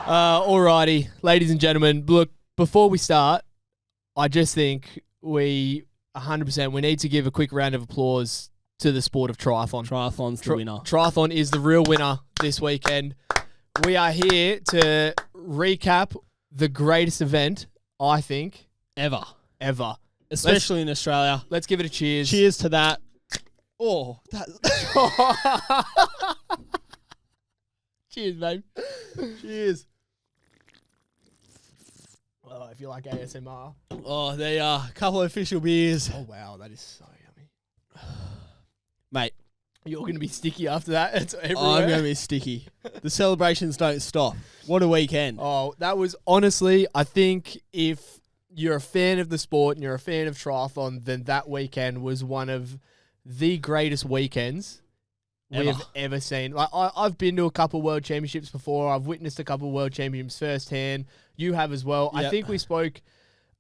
Alrighty, ladies and gentlemen, look, before we start, I just think we 100% we need to give a quick round of applause to the sport of triathlon. Triathlon's the winner. Triathlon is the real winner this weekend. We are here to recap the greatest event, I think, Ever. Especially in Australia. Let's give it a cheers. Cheers to that. Oh, that. Cheers, babe. Cheers. Oh, if you like ASMR. Oh, there you are. A couple of official beers. Oh, wow, that is so yummy. Mate, you're going to be sticky after that. It's everywhere. I'm going to be sticky. The celebrations don't stop. What a weekend. Oh, that was honestly, I think if you're a fan of the sport and you're a fan of triathlon, then that weekend was one of the greatest weekends we've ever seen. Like I've been to a couple World Championships before. I've witnessed a couple World Championships firsthand. You have as well. Yep. I think we spoke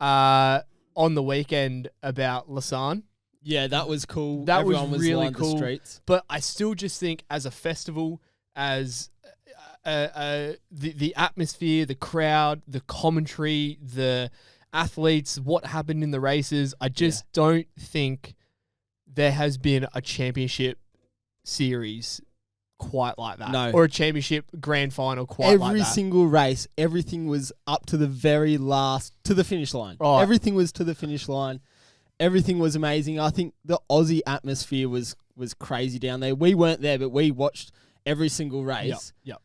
on the weekend about Lausanne. Yeah, that was cool. That Everyone was really lined cool. the streets. But I still just think as a festival, as the atmosphere, the crowd, the commentary, the athletes, what happened in the races, I just don't think there has been a championship series quite like that. No. Or a championship grand final quite like that. Every single race, everything was up to the very last, to the finish line. Right. Everything was to the finish line. Everything was amazing. I think the Aussie atmosphere was crazy down there. We weren't there, but we watched every single race. Yep.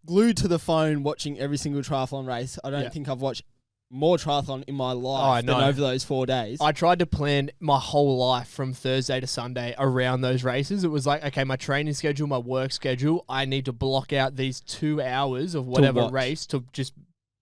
Glued to the phone watching every single triathlon race. I don't think I've watched more triathlon in my life than over those 4 days. I tried to plan my whole life from Thursday to Sunday around those races. It was like, okay, my training schedule, my work schedule, I need to block out these 2 hours of whatever race to just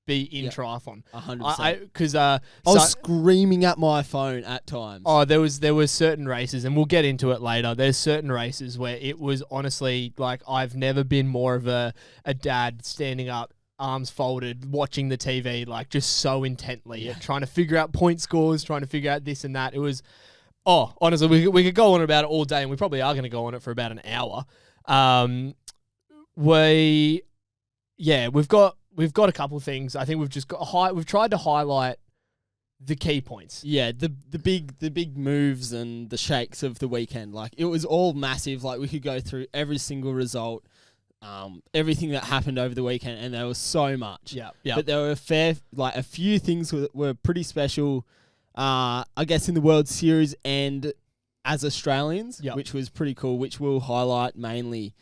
be in triathlon. 100%. Because I was screaming at my phone at times. Oh, there was certain races, and we'll get into it later. There's certain races where it was honestly like I've never been more of a dad standing up, arms folded, watching the TV, like just so intently, trying to figure out point scores, trying to figure out this and that. It was, honestly, we could go on about it all day, and we probably are going to go on it for about an hour. We've got a couple of things. I think we've tried to highlight the key points. Yeah, the big moves and the shakes of the weekend. Like it was all massive. Like we could go through every single result. Everything that happened over the weekend, and there was so much. Yeah. But there were a few things that were pretty special, I guess, in the World Series and as Australians, which was pretty cool, which we'll highlight mainly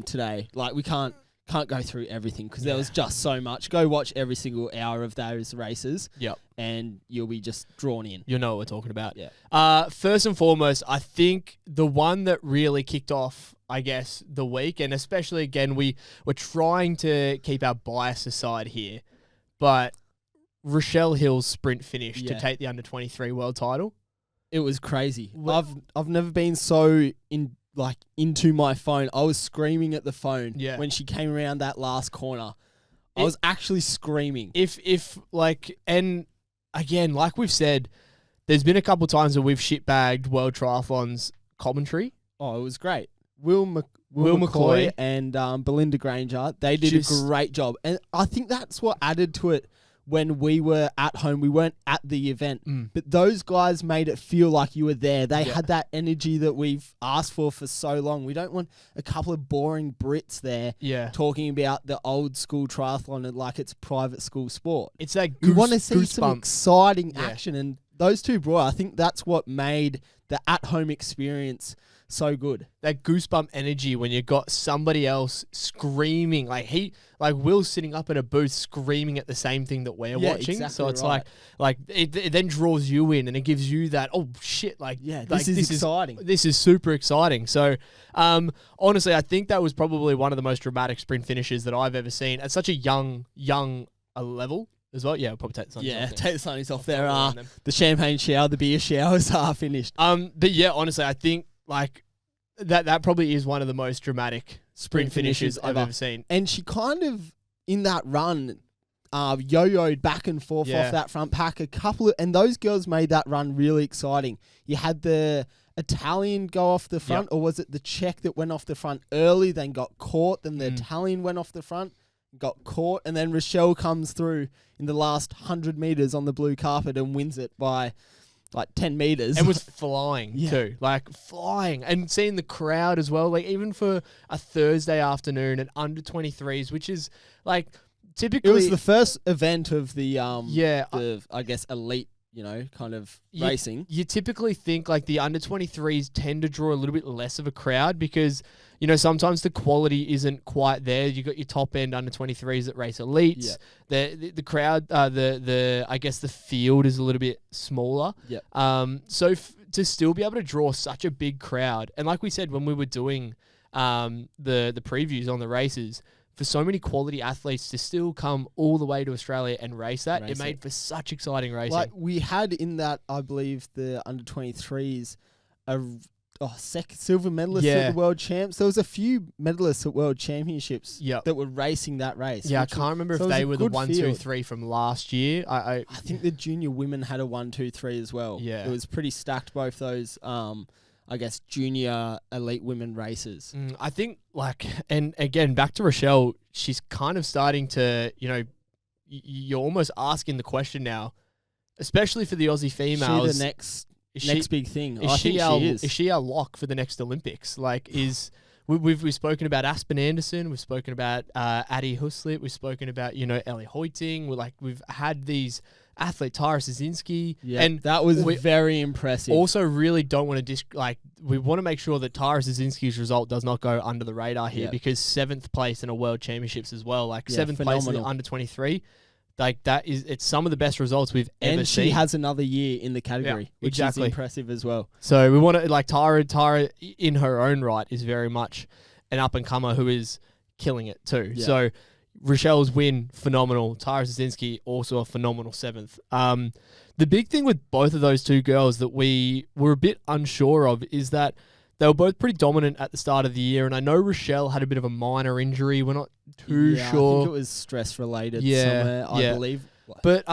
today. Like we can't go through everything because there was just so much. Go watch every single hour of those races. Yep. And you'll be just drawn in. You'll know what we're talking about. Yeah. First and foremost, I think the one that really kicked off, I guess, the week, and especially, again, we're trying to keep our bias aside here, but Rochelle Hill's sprint finish to take the under-23 world title. It was crazy. I've never been so into my phone. I was screaming at the phone when she came around that last corner. I was actually screaming. And again, like we've said, there's been a couple times where we've shitbagged World Triathlon's commentary. Oh, it was great. Will McCoy and Belinda Granger, they did a great job. And I think that's what added to it when we were at home. We weren't at the event, but those guys made it feel like you were there. They had that energy that we've asked for so long. We don't want a couple of boring Brits there talking about the old school triathlon and like it's private school sport. It's that we want to see some exciting action, and those two I think that's what made the at-home experience so good. That goosebump energy when you got somebody else screaming, like Will's sitting up in a booth screaming at the same thing that we're watching. Exactly so it's right. like it then draws you in and it gives you that, oh shit, this is exciting. This is super exciting. So honestly, I think that was probably one of the most dramatic sprint finishes that I've ever seen at such a young level as well. Yeah, we'll probably take the sunnies off. Take the sunnies off. There are the champagne shower, the beer showers are finished. But yeah, honestly, I think like that probably is one of the most dramatic sprint finishes I've ever seen. And she kind of, in that run, yo-yoed back and forth off that front pack. And those girls made that run really exciting. You had the Italian go off the front, or was it the Czech that went off the front early, then got caught, then the Italian went off the front? got caught, and then Rochelle comes through in the last 100 meters on the blue carpet and wins it by like 10 meters. And was flying too, like flying, and seeing the crowd as well. Like even for a Thursday afternoon at under 23s, which is like typically it was the first event of the I guess elite, kind of racing. You typically think like the under 23s tend to draw a little bit less of a crowd because, sometimes the quality isn't quite there. You got your top end under 23s that race elites. Yeah. The crowd, I guess the field is a little bit smaller. Yeah. So to still be able to draw such a big crowd, and like we said when we were doing the previews on the races, for so many quality athletes to still come all the way to Australia and race that, it made for such exciting racing. Like we had in that, I believe, the under 23s, second silver medalist at the World Champs. There was a few medalists at World Championships that were racing that race. Yeah, I can't remember if they were the 1, 2, 3 from last year. I think the junior women had a 1, 2, 3 as well. Yeah. It was pretty stacked, both those I guess junior elite women races. I think and again, back to Rochelle, she's kind of starting to, you're almost asking the question now, especially for the Aussie females. Is she the next big thing? Is she our lock for the next Olympics? We've spoken about Aspen Anderson, we've spoken about Addie Huslett, we've spoken about, Ellie Hoyting. We've had these athlete, Tyra Szynski. Yeah, and that was very impressive. Also really don't want to we want to make sure that Tyra Szynski's result does not go under the radar here because 7th place in a World Championships as well. 7th place in the under 23. It's some of the best results we've ever seen. And she has another year in the category, which is impressive as well. So we want to, Tyra in her own right is very much an up-and-comer who is killing it too. Yeah. So Rochelle's win, phenomenal. Tyra Szynski, also a phenomenal 7th. The big thing with both of those two girls that we were a bit unsure of is that they were both pretty dominant at the start of the year, and I know Rochelle had a bit of a minor injury. We're not too sure. I think it was stress-related somewhere, I believe. But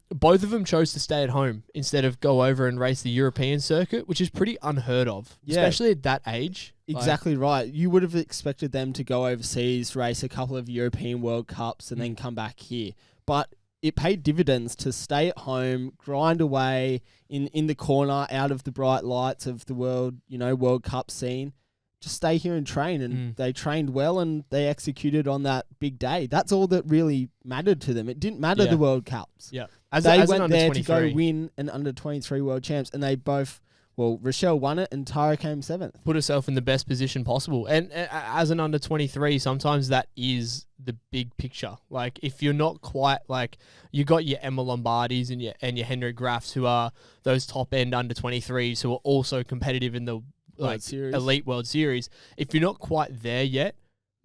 both of them chose to stay at home instead of go over and race the European circuit, which is pretty unheard of, especially at that age. Exactly right. You would have expected them to go overseas, race a couple of European World Cups, and then come back here. But it paid dividends to stay at home, grind away in the corner, out of the bright lights of the world, World Cup scene. Just stay here and train. And they trained well and they executed on that big day. That's all that really mattered to them. It didn't matter the World Cups. Yeah. They went there to go win an under 23 World Champs, and they both... Well, Rochelle won it and Tyra came 7th. Put herself in the best position possible. And as an under 23, sometimes that is the big picture. If you're not quite you got your Emma Lombardis and your Henry Graffs, who are those top end under 23s who are also competitive in the elite World Series. If you're not quite there yet,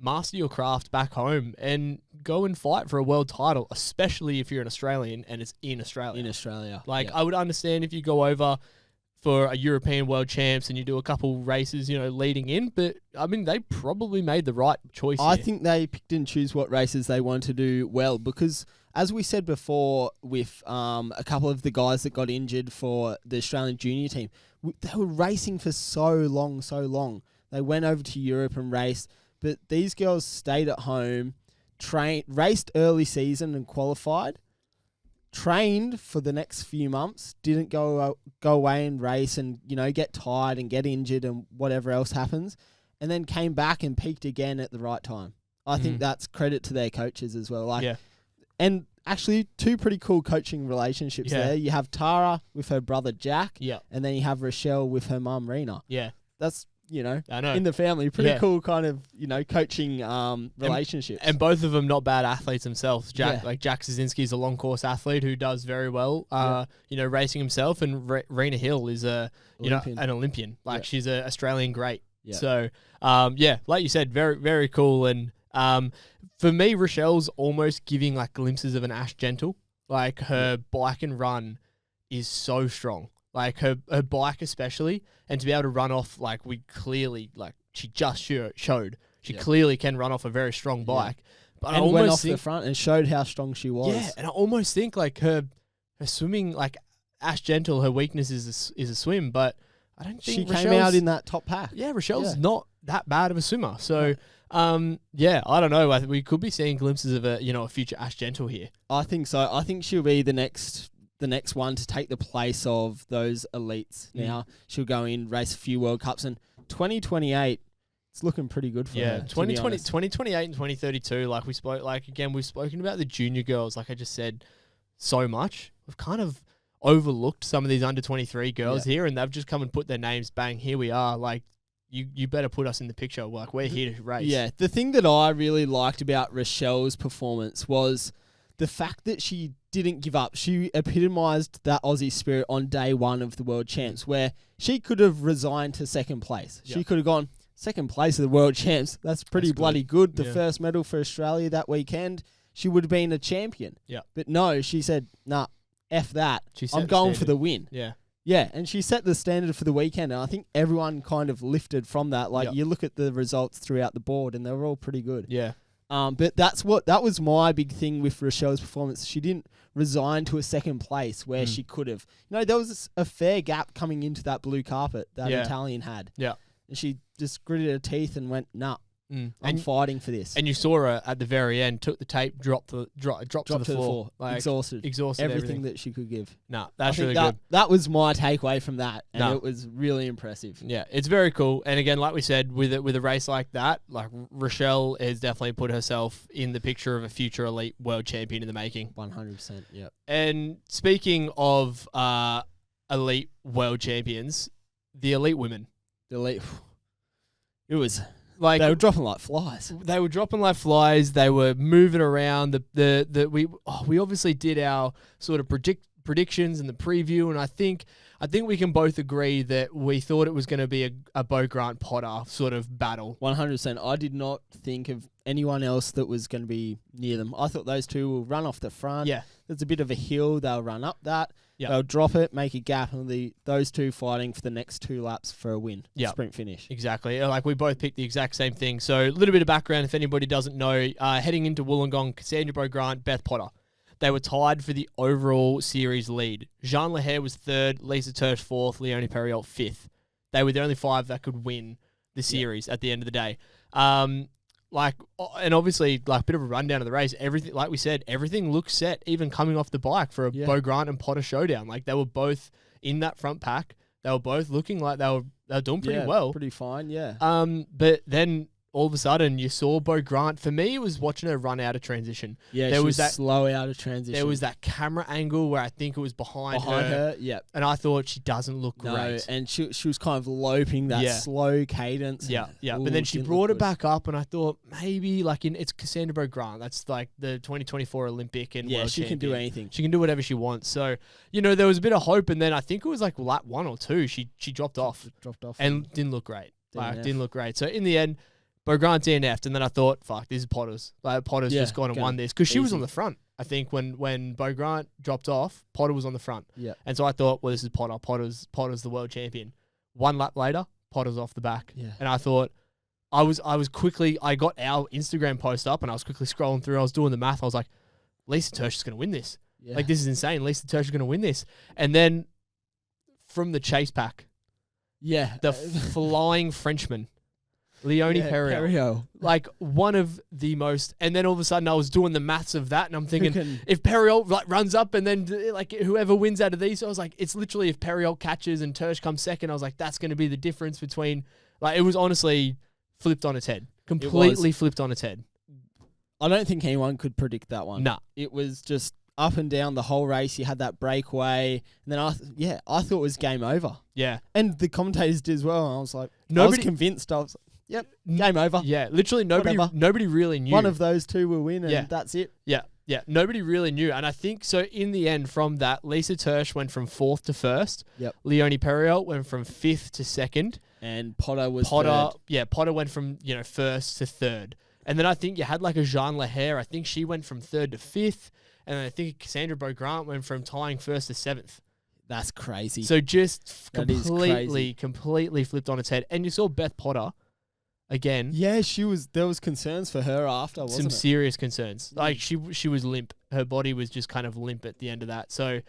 master your craft back home and go and fight for a world title, especially if you're an Australian and it's in Australia. I would understand if you go over for a European World Champs and you do a couple races, leading in. But, I mean, they probably made the right choice I think they picked and choose what races they want to do well because, as we said before with a couple of the guys that got injured for the Australian junior team, they were racing for so long. They went over to Europe and raced, but these girls stayed at home, raced early season and qualified, trained for the next few months, didn't go away and race and, get tired and get injured and whatever else happens, and then came back and peaked again at the right time. I think that's credit to their coaches as well. And actually, two pretty cool coaching relationships there. You have Tara with her brother Jack, and then you have Rochelle with her mum Rena. Yeah. That's, I know. in the family, pretty cool kind of, coaching relationships. And both of them not bad athletes themselves. Jack Szynski is a long course athlete who does very well, racing himself, and Rena Hill is an Olympian. She's an Australian great. Yeah. So, like you said, very, very cool. And for me, Rochelle's almost giving glimpses of an Ash Gentle. Her bike and run is so strong. Her bike especially, and to be able to run off we clearly she just showed she clearly can run off a very strong bike. But I went off the front and showed how strong she was. Yeah, and I almost think her swimming, Ash Gentle, her weakness is a swim, but I don't think she came out in that top pack. Yeah, Rochelle's not that bad of a swimmer. So Yeah, I don't know. We could be seeing glimpses of a future Ash Gentle here. I think so. I think she'll be the next one to take the place of those elites. Now she'll go in, race a few World Cups, and 2028, it's looking pretty good for her. 2028 and 2032. We've spoken about the junior girls. Like I just said, so much. We've kind of overlooked some of these under 23 girls here, and they've just come and put their names. Bang, here we are. Like you better put us in the picture. Like we're here to race. Yeah, the thing that I really liked about Rochelle's performance was the fact that she didn't give up. She epitomised that Aussie spirit on day one of the World Champs, where she could have resigned to second place. She could have gone second place of the World Champs. That's pretty bloody good. The first medal for Australia that weekend. She would have been a champion. Yeah. But no, she said, nah, F that. I'm going for the win. Yeah. Yeah, and she set the standard for the weekend, and I think everyone kind of lifted from that. You look at the results throughout the board, and they were all pretty good. Yeah. But that was my big thing with Rochelle's performance. She didn't resign to a second place where she could have. There was a fair gap coming into that blue carpet that Italian had. Yeah. And she just gritted her teeth and went, nah, I'm fighting for this. And you saw her at the very end, took the tape, dropped to the floor. Exhausted everything that she could give. Nah, that's really good. That was my takeaway from that, and it was really impressive. Yeah, it's very cool. And again, like we said, with a race like that, like Rochelle has definitely put herself in the picture of a future elite world champion in the making. 100%, yep. And speaking of elite world champions, the elite women. It was... they were dropping like flies. They were dropping like flies. They were moving around. We obviously did our sort of predictions and the preview, and I think we can both agree that we thought it was going to be a Beaugrand Potter sort of battle. 100%. I did not think of anyone else that was going to be near them. I thought those two will run off the front. Yeah. There's a bit of a hill. They'll run up that. Yep. They'll drop it, make a gap, and those two fighting for the next 2 laps for a win. Sprint finish. Exactly. Like we both picked the exact same thing. So a little bit of background if anybody doesn't know. Heading into Wollongong, Cassandra Beaugrand Beth Potter. They were tied for the overall series lead. Jean Leher was 3rd, Lisa Tersch 4th, Leonie Perriot 5th. They were the only 5 that could win the series at the end of the day. And obviously, a bit of a rundown of the race. Everything, like we said, everything looked set, even coming off the bike for a Beaugrand and Potter showdown. Like they were both in that front pack. They were both looking like they were doing pretty well. Pretty fine, yeah. But then all of a sudden you saw Beaugrand. For me, it was watching her run out of transition. Yeah, she was that slow out of transition. There was that camera angle where I think it was behind her. Yep. And I thought she doesn't look great. And she was kind of loping that slow cadence. Yeah. But then she brought it back up, and I thought maybe it's Cassandra Beaugrand. That's like the 2024 Olympic and world she champion. Can do anything. She can do whatever she wants. So there was a bit of hope, and then I think it was like lap 1 or 2. She dropped off and didn't look great. Didn't look great. So in the end, Beaugrand DNF'd, and then I thought, fuck, this is Potter's. Potter's just gone and won this. Because she was on the front. I think when Beaugrand dropped off, Potter was on the front. Yeah. And so I thought, well, this is Potter. Potter's the world champion. 1 lap later, Potter's off the back. Yeah. And I thought, I got our Instagram post up, and I was quickly scrolling through. I was doing the math. I was like, Lisa Tersch is going to win this. Yeah. This is insane. Lisa Tersch is going to win this. And then from the chase pack, the flying Frenchman, Leonie Perriot. One of the most... And then all of a sudden I was doing the maths of that, and I'm thinking, if Perriot runs up and then whoever wins out of these, I was like, it's literally if Perriot catches and Tersch comes second, I was like, that's going to be the difference between... it was honestly flipped on its head. Completely flipped on its head. I don't think anyone could predict that one. Nah. It was just up and down the whole race. You had that breakaway. And then I thought it was game over. Yeah. And the commentators did as well. And I was like, I was convinced. I was like, yep, game over. Yeah, literally nobody really knew. One of those two will win, and that's it. Yeah, nobody really knew. And I think, so in the end, from that, Lisa Tersch went from 4th to 1st. Yep. Leonie Perriot went from 5th to 2nd. And Potter was 3rd. Yeah, Potter went from 1st to 3rd. And then I think you had a Jean Leher. I think she went from 3rd to 5th. And then I think Cassandra Beaugrand went from tying 1st to 7th. That's crazy. So just completely flipped on its head. And you saw Beth Potter again. Yeah, there was concerns for her after, wasn't Some serious concerns. She was limp. Her body was just kind of limp at the end of that. So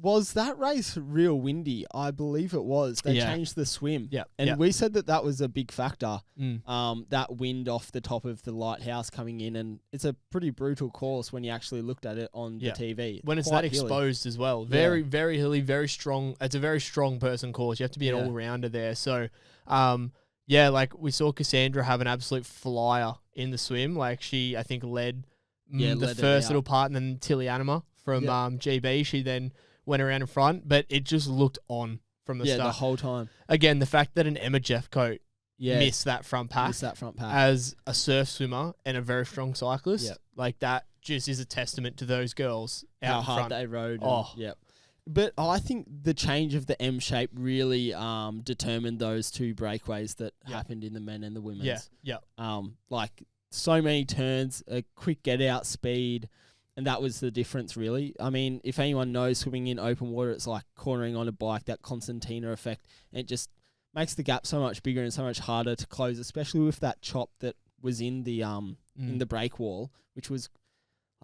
Was that race real windy? I believe it was. They changed the swim. Yeah. And we said that was a big factor. That wind off the top of the lighthouse coming in. And it's a pretty brutal course when you actually looked at it on the TV. When it's that exposed as well. Very, very hilly, very strong. It's a very strong person course. You have to be an all-rounder there. So, like we saw Cassandra have an absolute flyer in the swim. Like she, I think, led the first little part, and then Tilly Anima from GB, she then went around in front, but it just looked on from the start. The whole time. Again, the fact that an Emma Jeffcoat missed that front pack as a surf swimmer and a very strong cyclist, like that just is a testament to those girls how hard they rode. But I think the change of the M shape really determined those two breakaways that happened in the men and the women's. Like so many turns, a quick get out speed. And that was the difference, really. I mean, if anyone knows swimming in open water, it's like cornering on a bike, that concertina effect. And it just makes the gap so much bigger and so much harder to close, especially with that chop that was in the break wall, which was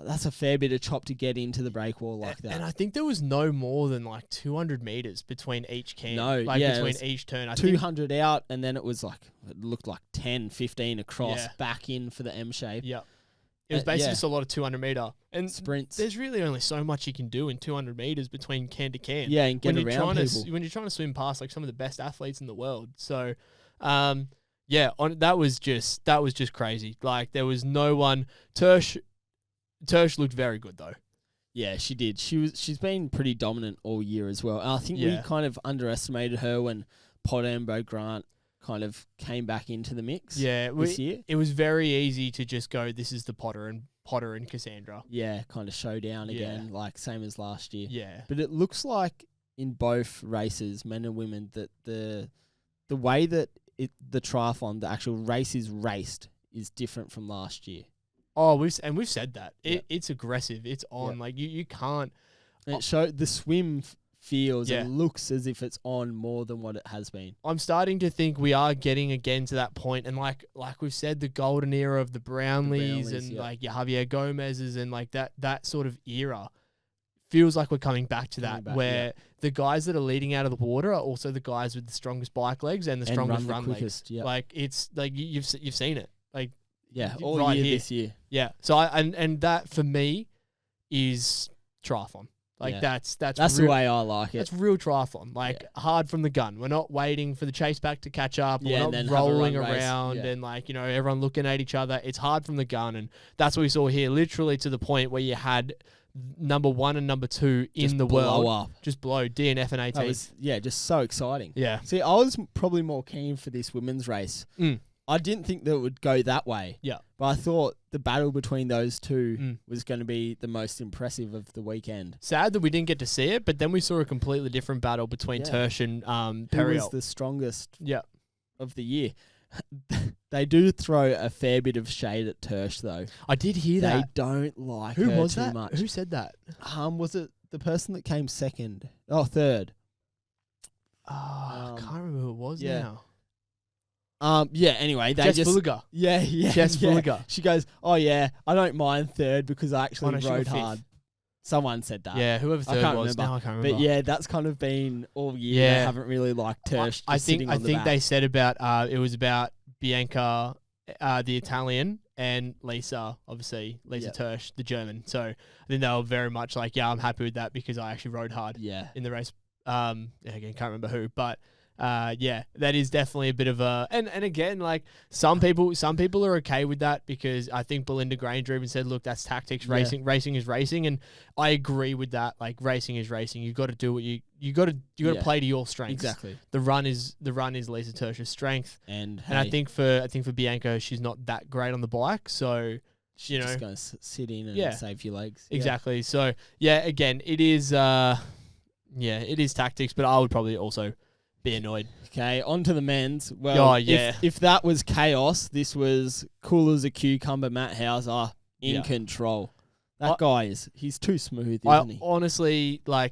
that's a fair bit of chop to get into the break wall like that. And I think there was no more than like 200 meters between each camp. Between each turn. 200 out, and then it looked like 10, 15 across, back in for the M shape. Yeah. It was basically just a lot of 200 meter and sprints. There's really only so much you can do in 200 meters between can to can. Yeah, and get around people. When you're trying to swim past like some of the best athletes in the world. So, that was just crazy. Like there was no one. Tersh looked very good though. Yeah, she did. She's been pretty dominant all year as well. And I think we kind of underestimated her when Potter and Beaugrand kind of came back into the mix this year. It was very easy to just go, this is the Potter and Cassandra. Yeah, kind of showdown again, like same as last year. Yeah. But it looks like in both races, men and women, that the way that the triathlon, the actual race is raced is different from last year. Oh, we've said that. It's aggressive. It's on. Like you can't. And it showed the swim feels and looks as if it's on more than what it has been. I'm starting to think we are getting again to that point, and like we've said, the golden era of the Brownlees and like your Javier Gomez's and like that sort of era feels like we're coming back to where the guys that are leading out of the water are also the guys with the strongest bike legs and the strongest run legs. Yep. Like it's like you've seen it. Like all right year here. this year. Yeah. So and that for me is triathlon. Like that's real, the way way I like it. That's real triathlon. Like hard from the gun. We're not waiting for the chase back to catch up. We're not rolling around and like, everyone looking at each other. It's hard from the gun, and that's what we saw here. Literally to the point where you had number 1 and number 2 in the world up. Just blow DNF and AT. That was, just so exciting. Yeah. See, I was probably more keen for this women's race. I didn't think that it would go that way. Yeah. But I thought the battle between those two was going to be the most impressive of the weekend. Sad that we didn't get to see it, but then we saw a completely different battle between Tersh and Periel. Who was the strongest of the year. They do throw a fair bit of shade at Tersh, though. I did hear that. They don't like Who her was too that? much. Who said that? Was it the person that came second? Oh, third. I can't remember who it was now. Anyway, Jess Fulliger. Jess Fulliger. She goes, I don't mind third because I actually rode hard. Someone said that. Yeah, whoever third was. Remember. Now I can't remember. But that's kind of been all year. They haven't really liked Tersh. I think they said about it was about Bianca, the Italian, and Lisa, obviously Lisa Tersh, the German. So I think they were very much like, I'm happy with that because I actually rode hard. In the race. Again, can't remember who, but. That is definitely a bit of a and again, like some people are okay with that because I think Belinda Granger even said, look, that's tactics. Racing is racing, and I agree with that. Like racing is racing. You've got to do what you got to play to your strengths. Exactly. The run is Lisa Tersh's strength, and I think for Bianca, she's not that great on the bike, so she's just going to sit in and save your legs. Exactly. So again, it is it is tactics, but I would probably also be annoyed. Okay, on to the men's. Well, if that was chaos, this was cool as a cucumber. Matt Hauser in control. That guy he's too smooth, isn't he? Honestly, the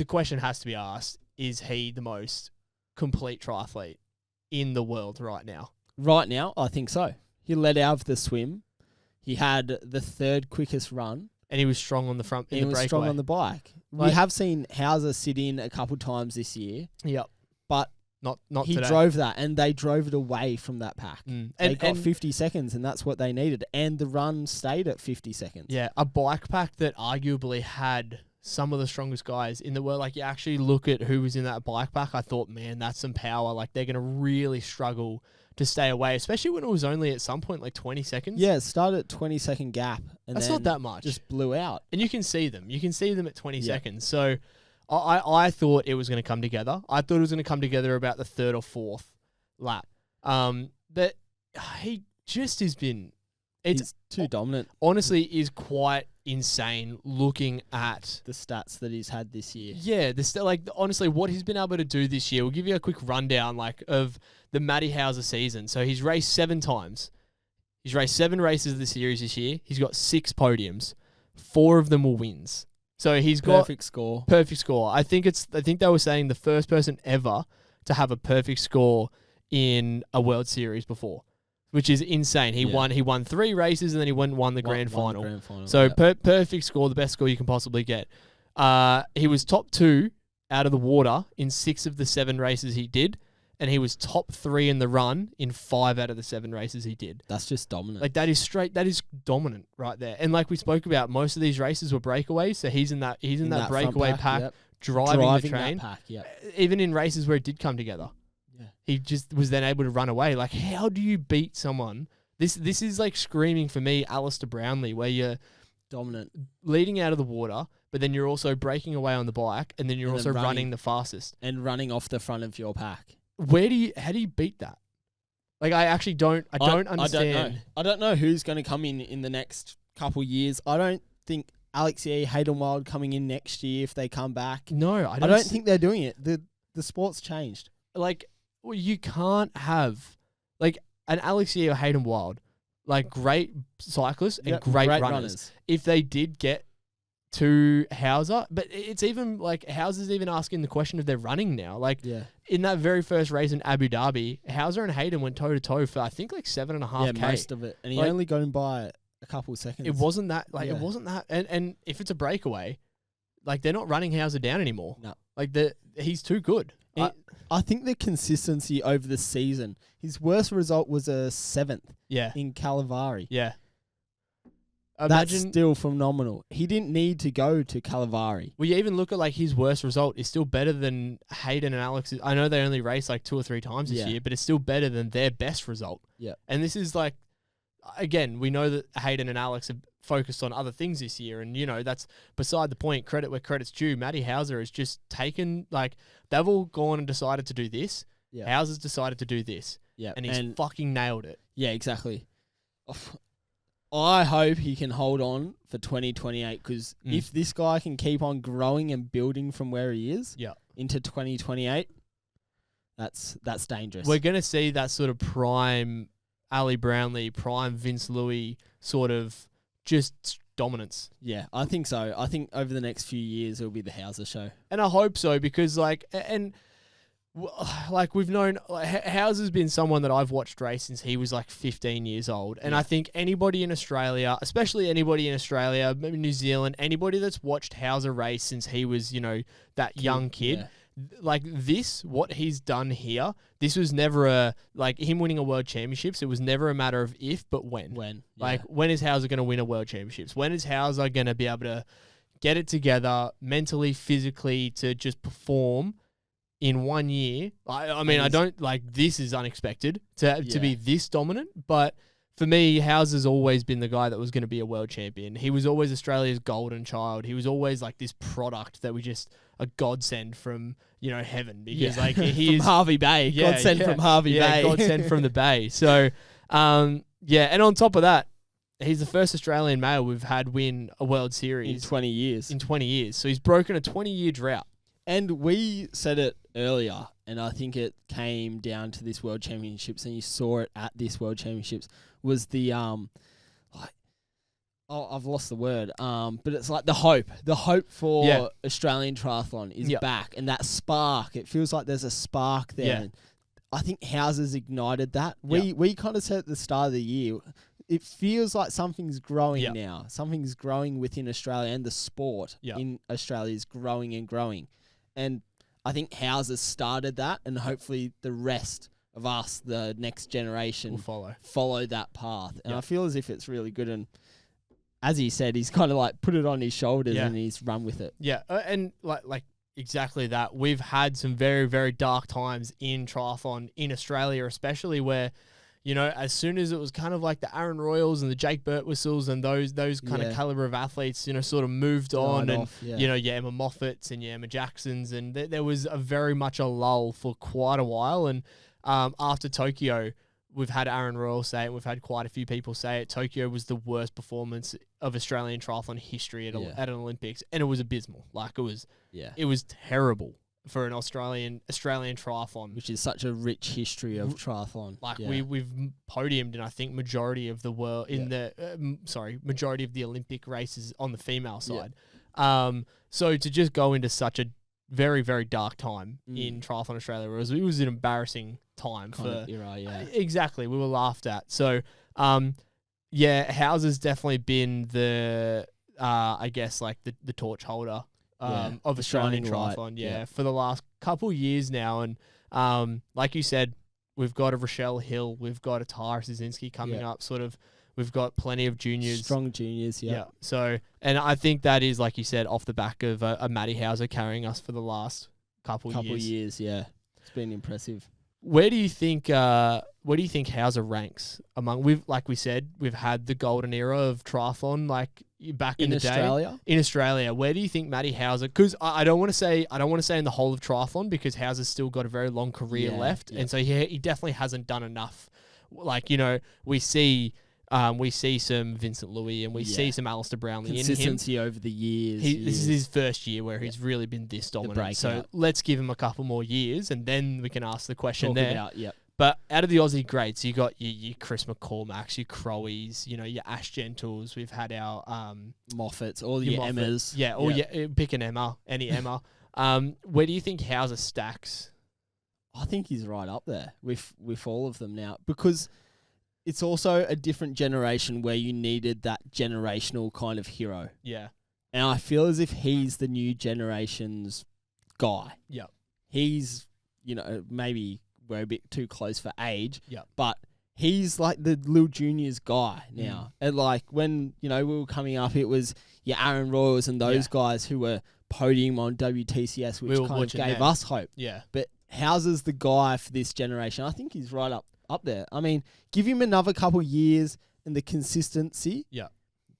question has to be asked, is he the most complete triathlete in the world right now? Right now, I think so. He led out of the swim. He had the third quickest run. and he was strong on the front. He was strong on the bike. We have seen Hauser sit in a couple times this year. Yep, but not he today. drove that, and they drove it away from that pack. They got and 50 seconds, and that's what they needed. And the run stayed at 50 seconds. Yeah, a bike pack that arguably had some of the strongest guys in the world. Like, you actually look at who was in that bike pack, I thought, man, that's some power. Like, they're going to really struggle to stay away, especially when it was only at some point like 20 seconds. Yeah, it started at 20-second gap. And that's not that much. Just blew out. And you can see them. You can see them at 20 seconds. So I thought it was going to come together. I thought it was going to come together about the third or fourth lap. But he just has been... He's too dominant. Honestly, is quite insane looking at the stats that he's had this year. Yeah, honestly, what he's been able to do this year. We'll give you a quick rundown of the Matty Hauser season. So he's raced 7 times. He's raced 7 races of the series this year. He's got 6 podiums. 4 of them were wins. So he's got perfect score. Perfect score. I think they were saying the first person ever to have a perfect score in a World Series before, which is insane. He won 3 races and then he won the grand final. So perfect score, the best score you can possibly get. He was top 2 out of the water in 6 of the 7 races he did, and he was top 3 in the run in 5 out of the 7 races he did. That's just dominant. Like, that is dominant right there. And like we spoke about, most of these races were breakaways, so he's in that breakaway pack driving the train. That pack, even in races where it did come together. He just was then able to run away. Like, how do you beat someone? This is like screaming for me, Alistair Brownlee, where you're dominant, leading out of the water, but then you're also breaking away on the bike, and then you're also running the fastest and running off the front of your pack. How do you beat that? Like, I actually don't. I don't understand. I don't know who's going to come in the next couple years. I don't think Lachie, Lleyton Wild coming in next year if they come back. No, I don't think they're doing it. The sport's changed. Like, well, you can't have like an Lachie or Lleyton Wild, like, great cyclists and great runners. If they did get to Hauser, but it's even like Hauser's even asking the question if they're running now. Like, in that very first race in Abu Dhabi, Hauser and Lleyton went toe to toe for, I think, like 7.5K. Yeah, most of it, and he only got him by a couple of seconds. It wasn't that. It wasn't that. And if it's a breakaway, like, they're not running Hauser down anymore. No, like he's too good. I think the consistency over the season, his worst result was a 7th in Calavari. Yeah. That's still phenomenal. He didn't need to go to Calavari. Well, you even look at, like, his worst result is still better than Lleyton and Alex's. I know they only raced like 2 or 3 times this year, but it's still better than their best result. Yeah. And this is like, again, we know that Lleyton and Alex have focused on other things this year, and, you know, that's beside the point. Credit where credit's due. Matty Hauser has just taken, like, they've all gone and decided to do this. Yeah. Hauser's decided to do this. Yeah. And he's fucking nailed it. Yeah, exactly. I hope he can hold on for 2028, because if this guy can keep on growing and building from where he is into 2028, that's dangerous. We're going to see that sort of prime Ali Brownlee, prime Vince Louis sort of just dominance. Yeah, I think so. I think over the next few years it'll be the Hauser show. And I hope so, because like we've known, Hauser's been someone that I've watched race since he was like 15 years old. And I think anybody in Australia, especially anybody in Australia, maybe New Zealand, anybody that's watched Hauser race since he was, you know, that young kid, like this, what he's done here, this was never like him winning a world championships. It was never a matter of if, but when. Like, when is Hauser going to win a world championships? When is Hauser going to be able to get it together mentally, physically, to just perform in 1 year? I mean, I don't, like, this is unexpected to be this dominant, but for me, Hauser's always been the guy that was going to be a world champion. He was always Australia's golden child. He was always like this product that we just, a godsend from, you know, heaven, because like he is Harvey Bay. Godsend from Harvey Bay. Godsend from the Bay. So, and on top of that, he's the first Australian male we've had win a World Series in 20 years. So he's broken a 20-year drought. And we said it earlier, and I think it came down to this World Championships, and you saw it at this World Championships, was the I've lost the word, but it's like the hope for Australian triathlon is back, and that spark, it feels like there's a spark there. And I think Hauser's ignited that. We kind of said at the start of the year, it feels like something's growing now. Something's growing within Australia, and the sport in Australia is growing and growing. And I think Hauser started that, and hopefully the rest of us, the next generation, will follow that path. And I feel as if it's really good. And as he said, he's kind of like put it on his shoulders and he's run with it. Yeah, and like exactly that. We've had some very, very dark times in triathlon in Australia, especially where, you know, as soon as it was kind of like the Aaron Royals and the Jake Birtwhistles and those kind of caliber of athletes, you know, sort of moved on, and you know, Emma Moffats and Emma Jacksons, and there was a very much a lull for quite a while. And after Tokyo, we've had Aaron Royal say it. We've had quite a few people say it. Tokyo was the worst performance of Australian triathlon history at an Olympics, and it was abysmal. Like it was terrible for an Australian triathlon, which is such a rich history of triathlon. Like we've podiumed in, I think, majority of the world majority of the Olympic races on the female side. So to just go into such a very, very dark time in triathlon Australia, it was an embarrassing time for era, exactly. We were laughed at. So Hauser's definitely been the I guess like the torch holder of Australian triathlon, for the last couple years now. And like you said, we've got a Rochelle Hill, we've got a Tara Szynski coming up. Sort of, we've got plenty of juniors, strong juniors. Yeah. So, and I think that is, like you said, off the back of a Matty Hauser carrying us for the last couple years. Yeah, it's been impressive. Where do you think Hauser ranks among? Like we said, we've had the golden era of triathlon, like back in the Australia? Day. In Australia, where do you think Matty Hauser? Because I don't want to say in the whole of triathlon, because Hauser's still got a very long career left, and so he definitely hasn't done enough. Like, you know, we see some Vincent Louis, and we see some Alistair Brownlee consistency in him over the years. This is his first year where he's really been this dominant. So let's give him a couple more years, and then we can ask the question But out of the Aussie greats, you got your Chris McCormacks, your Crowies, you know, your Ash Gentles. We've had our Moffats, all your Emmas. Pick an Emma, any Emma. Where do you think Hauser stacks? I think he's right up there with all of them now, because it's also a different generation where you needed that generational kind of hero. Yeah. And I feel as if he's the new generation's guy. Yeah. He's, you know, maybe we're a bit too close for age. Yeah. But he's like the little juniors guy now. And like when, you know, we were coming up, it was your Aaron Royals and those guys who were podium on WTCS, which kind of gave us hope. Yeah. But Hauser's the guy for this generation. I think he's right up there. I mean, give him another couple years and the consistency. Yeah.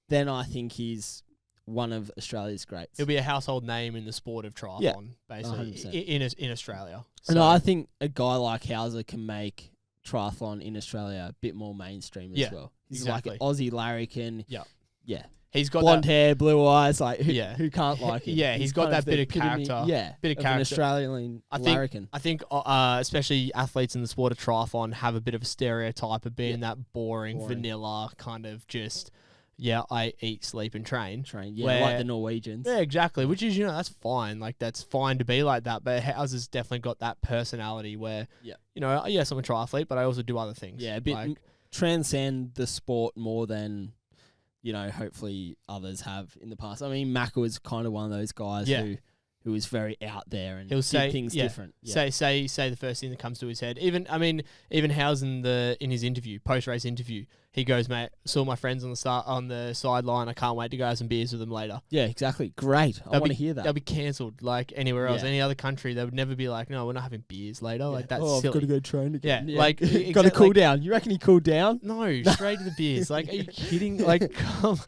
Then I think he's one of Australia's greats. He'll be a household name in the sport of triathlon, basically, 100%. In Australia. So. And I think a guy like Hauser can make triathlon in Australia a bit more mainstream as well. He's like an Aussie larrikin. Yeah. He's got blonde hair, blue eyes. Like who can't like him? Yeah, he's got that bit of character. Bit of character. An Australian larrikin. I think especially athletes in the sport of triathlon have a bit of a stereotype of being that boring, vanilla kind of just. Yeah, I eat, sleep, and train. Like the Norwegians. Yeah, exactly. Which is, you know, that's fine. Like, that's fine to be like that. But Hauser's definitely got that personality where, you know, yes, I'm a triathlete, but I also do other things. Yeah, a bit like, transcend the sport more than, you know, hopefully others have in the past. I mean, Macca was kind of one of those guys who was very out there and he'll say things different. Yeah. Say the first thing that comes to his head. Even Hauser in his interview, post-race interview, he goes, mate, saw my friends on the sideline. I can't wait to go have some beers with them later. Yeah, exactly. Great. I want to hear that. They'll be cancelled like anywhere else. Any other country, they would never be like, no, we're not having beers later. Like, that's silly. I've got to go train again. Yeah. Like, got to cool down. You reckon he cooled down? No, straight to the beers. Like, are you kidding? Like,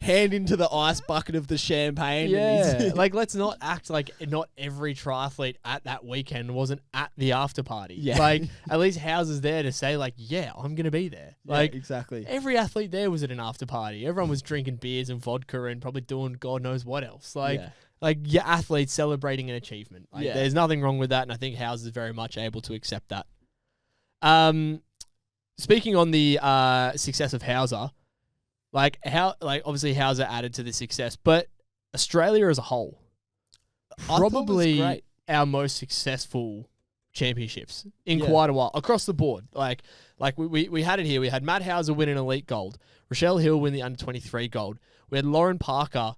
hand into the ice bucket of the champagne. Yeah. Like, let's not act like not every triathlete at that weekend wasn't at the after party. Yeah. Like, at least Hauser's there to say, like, yeah, I'm going to be there. Like, exactly. Every athlete there was at an after party. Everyone was drinking beers and vodka and probably doing God knows what else. Like your athletes celebrating an achievement. Like, there's nothing wrong with that, and I think Hauser is very much able to accept that. Speaking on the success of Hauser, obviously Hauser added to the success, but Australia as a whole, probably our most successful championships in quite a while across the board. Like we had it here. We had Matt Hauser win an elite gold. Rochelle Hill win the under-23 gold. We had Lauren Parker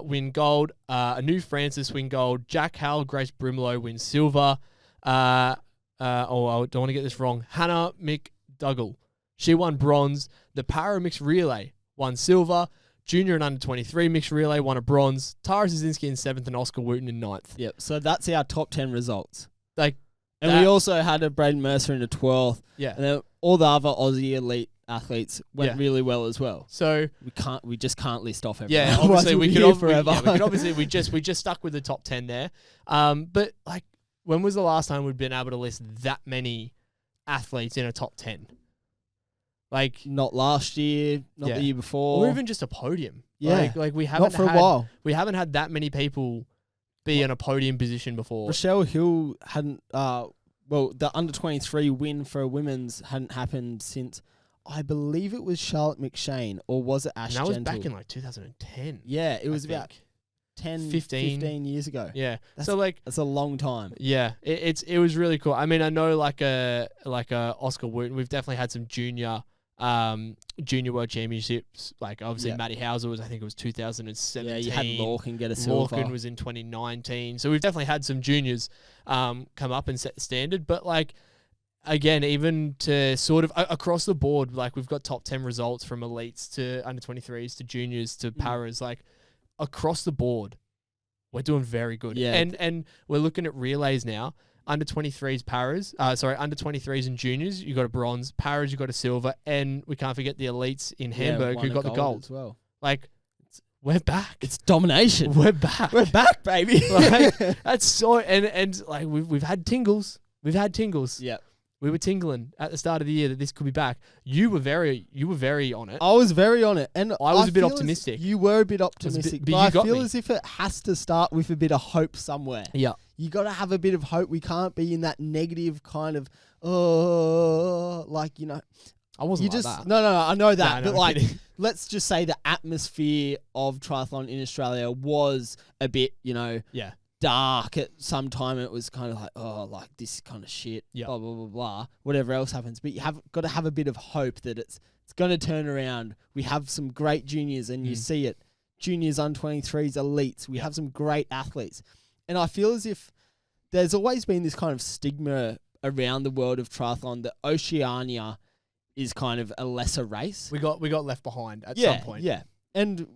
win gold. Anu Francis win gold. Jack Howell, Grace Brimlow win silver. I don't want to get this wrong. Hannah McDougall, she won bronze. The para mixed relay won silver. Junior and under-23 mixed relay won a bronze. Tara Zazinski in 7th and Oscar Wooten in 9th. Yep. So that's our top 10 results. And we also had a Braden Mercer in the 12th. Yeah. And then all the other Aussie elite athletes went really well as well. So we just can't list off everyone. Yeah, obviously we could obviously we just stuck with the top 10 there. But like, when was the last time we'd been able to list that many athletes in a top 10? Like, not last year, not the year before, or even just a podium. Yeah, like we haven't not for a while. We haven't had that many people be in a podium position before. Rochelle Hill hadn't. The under-23 win for women's hadn't happened since, I believe it was Charlotte McShane, or was it Ash Gentle? That was back in like 2010. Yeah, it was about 15 years ago. Yeah, that's a long time. Yeah, it was really cool. I mean, I know like a Oscar Wooten. We've definitely had some junior World Championships. Like obviously Matty Hauser was, I think it was 2017. Yeah, you had Lorcan get a silver. Lorcan was in 2019. So we've definitely had some juniors come up and set the standard. But like, again, even to sort of across the board, like we've got top 10 results from elites to under-23s to juniors to paras. Like across the board, we're doing very good. Yeah. And we're looking at relays now. Under-23s paras, under-23s and juniors, you got a bronze. Paras, you got a silver. And we can't forget the elites in Hamburg who got the gold as well. Like, we're back. It's domination. We're back. We're back, baby. Like, that's so, and like we've had tingles. We've had tingles. Yep. We were tingling at the start of the year that this could be back. You were very on it. I was very on it, and I was a bit optimistic. You were a bit optimistic, but I feel as if it has to start with a bit of hope somewhere. Yeah, you got to have a bit of hope. We can't be in that negative kind of, like, you know. I wasn't like that. No, I know that, No, but like, let's just say the atmosphere of triathlon in Australia was a bit, you know. Yeah. Dark at some time. It was kind of like, like this kind of shit, blah, blah, blah, blah, whatever else happens. But you have got to have a bit of hope that it's going to turn around. We have some great juniors, and you see it. Juniors, under-23s, elites. We have some great athletes. And I feel as if there's always been this kind of stigma around the world of triathlon that Oceania is kind of a lesser race. We got left behind at some point. Yeah. And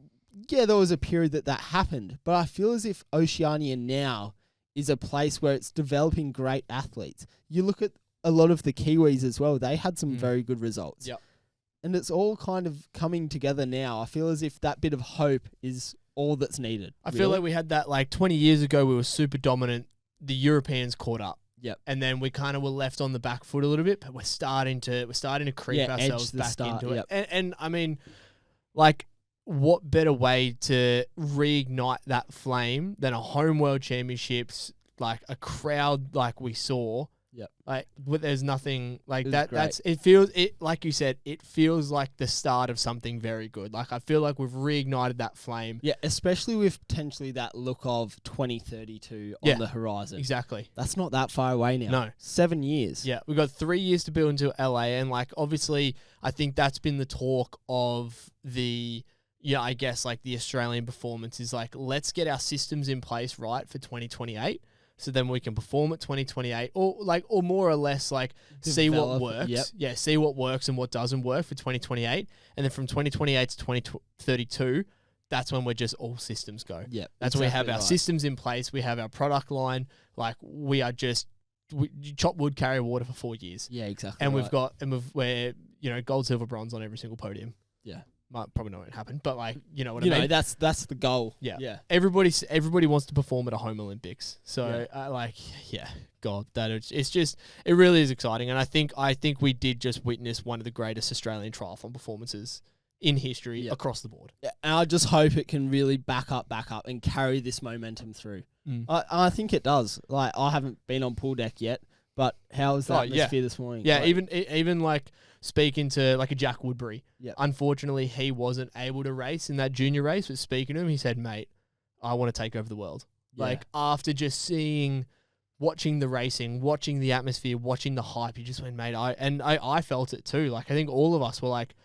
yeah, there was a period that happened, but I feel as if Oceania now is a place where it's developing great athletes. You look at a lot of the Kiwis as well. They had some very good results. Yep. And it's all kind of coming together now. I feel as if that bit of hope is all that's needed. I feel like we had that like 20 years ago. We were super dominant. The Europeans caught up. Yep. And then we kind of were left on the back foot a little bit, but we're starting to creep ourselves back into it. And I mean, like, what better way to reignite that flame than a home world championships, like a crowd like we saw. Yep. Like, there's nothing like that. Great. Like you said, it feels like the start of something very good. Like, I feel like we've reignited that flame. Yeah, especially with potentially that look of 2032 on the horizon. Exactly. That's not that far away now. No. 7 years. Yeah, we've got 3 years to build into LA, and like, obviously, I think that's been the talk of the, I guess, like the Australian performance is like, let's get our systems in place right for 2028. So then we can perform at 2028, or more or less like see what works. Yep. Yeah, see what works and what doesn't work for 2028, and then from 2028 to 2032, that's when we're just all systems go. Yeah, that's when we have our systems in place. We have our product line. Like, we are just chop wood, carry water for 4 years. Yeah, exactly. And we're gold, silver, bronze on every single podium. Yeah. Might probably not happen, but like, you know what I mean? That's the goal. Yeah. Everybody wants to perform at a home Olympics. So God, it really is exciting. And I think we did just witness one of the greatest Australian triathlon performances in history across the board. Yeah, and I just hope it can really back up and carry this momentum through. I think it does. Like, I haven't been on pool deck yet, but how was the atmosphere this morning? Yeah, like, even like speaking to like a Jack Woodbury. Yep. Unfortunately, he wasn't able to race in that junior race, but speaking to him, he said, mate, I want to take over the world. Yeah. Like, after just seeing watching the racing, watching the atmosphere, watching the hype, you just went, mate, I felt it too. Like, I think all of us were like,